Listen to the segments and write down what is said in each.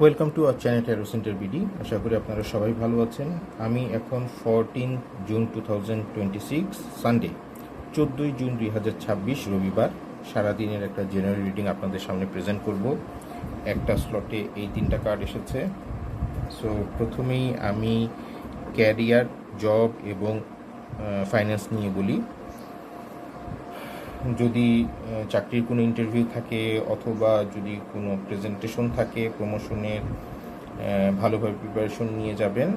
Welcome to our channel tarot centre BD. আশা করি আপনারা সবাই ভালো আছেন। আমি এখন 14 জুন 2026 সানডে 14 জুন 2026 রবিবার সারাদিনের একটা জেনারেল রিডিং আপনাদের সামনে প্রেজেন্ট করব। একটা স্লটে এই 3টা কার্ড এসেছে। সো প্রথমেই আমি ক্যারিয়ার, জব এবং ফাইন্যান্স নিয়ে বলি। যদি চাকরির কোনো ইন্টারভিউ থাকে অথবা যদি কোনো প্রেজেন্টেশন থাকে প্রমোশনের, ভালোভাবে প্রিপারেশন নিয়ে যাবেন।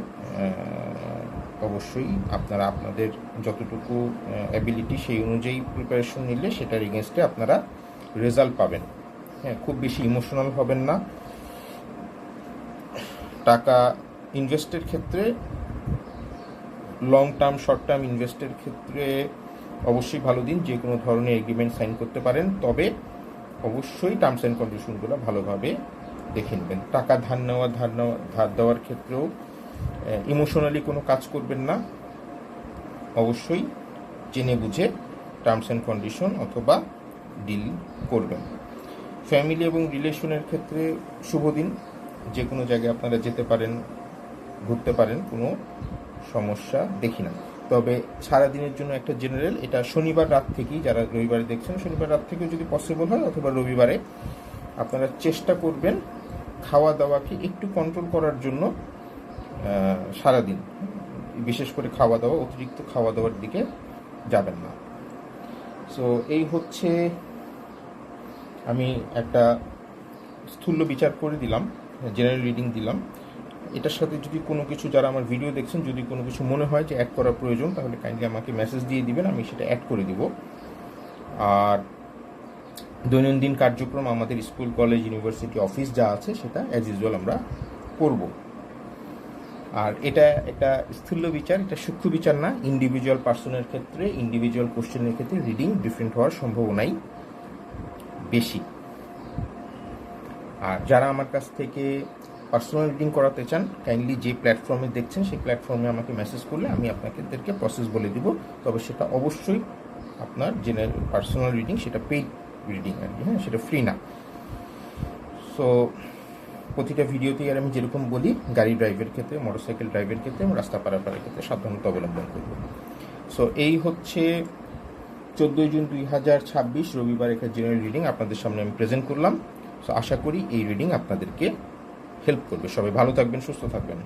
অবশ্যই আপনারা আপনাদের যতটুকু অ্যাবিলিটি সেই অনুযায়ী প্রিপারেশন নিলে সেটার এগেনস্টে আপনারা রেজাল্ট পাবেন। হ্যাঁ, খুব বেশি ইমোশনাল হবেন না। টাকা ইনভেস্টের ক্ষেত্রে, লং টার্ম শর্ট টার্ম ইনভেস্টের ক্ষেত্রে অবশ্যই ভালো দিন। যে কোনো ধরনের এগ্রিমেন্ট সাইন করতে পারেন, তবে অবশ্যই টার্মস অ্যান্ড কন্ডিশনগুলো ভালোভাবে দেখে নেবেন। টাকা ধার দেওয়ার ক্ষেত্রেও ইমোশনালি কোনো কাজ করবেন না। অবশ্যই জেনে বুঝে টার্মস অ্যান্ড কন্ডিশন অথবা ডিল করবেন। ফ্যামিলি এবং রিলেশনের ক্ষেত্রে শুভ দিন। যে কোনো জায়গায় আপনারা যেতে পারেন, ঘুরতে পারেন, কোনো সমস্যা দেখি না। তবে সারাদিনের জন্য একটা জেনারেল, এটা শনিবার রাত থেকেই, যারা রবিবারে দেখছেন শনিবার রাত থেকেও যদি পসিবল হয় অথবা রবিবারে আপনারা চেষ্টা করবেন খাওয়া দাওয়াকে একটু কন্ট্রোল করার জন্য। সারাদিন বিশেষ করে খাওয়া দাওয়া, অতিরিক্ত খাওয়া দাওয়ার দিকে যাবেন না। সো এই হচ্ছে, আমি একটা স্থূল বিচার করে দিলাম, জেনারেল রিডিং দিলাম। এটার সাথে যদি কোনো কিছু, যারা আমার ভিডিও দেখছেন, যদি কোনো কিছু মনে হয় যে অ্যাড করার প্রয়োজন, তাহলে কাইন্ডলি আমাকে মেসেজ দিয়ে দিবেন, আমি সেটা অ্যাড করে দিব। আর দৈনন্দিন কার্যক্রম আমাদের স্কুল, কলেজ, ইউনিভার্সিটি, অফিস যা আছে সেটা অ্যাজ ইউজুয়াল আমরা করব। আর এটা একটা স্থূল বিচার, এটা সূক্ষ্ম বিচার না। ইন্ডিভিজুয়াল পার্সনের ক্ষেত্রে, ইন্ডিভিজুয়াল কোশ্চেনের ক্ষেত্রে রিডিং ডিফারেন্ট হওয়ার সম্ভাবনাই বেশি। আর যারা আমার কাছ থেকে পার্সোনাল রিডিং করাতে চান, কাইন্ডলি যে প্ল্যাটফর্মে দেখছেন সেই প্ল্যাটফর্মে আমাকে মেসেজ করলে আমি আপনাদেরকে প্রসেস বলে দিব। তবে সেটা অবশ্যই আপনার জেনারেল পার্সোনাল রিডিং, সেটা পেইড রিডিং আর কি। হ্যাঁ, সেটা ফ্রি না। সো প্রতিটা ভিডিওতেই আর আমি যেরকম বলি, গাড়ি ড্রাইভের ক্ষেত্রে, মোটরসাইকেল ড্রাইভের ক্ষেত্রে, রাস্তা পারাপারের ক্ষেত্রে সাবধানতা অবলম্বন করব। সো এই হচ্ছে 14 জুন 2026 রবিবার একটা জেনারেল রিডিং আপনাদের সামনে আমি প্রেজেন্ট করলাম। সো আশা করি এই রিডিং আপনাদেরকে হেল্প করবে। সবাই ভালো থাকবেন, সুস্থ থাকবেন।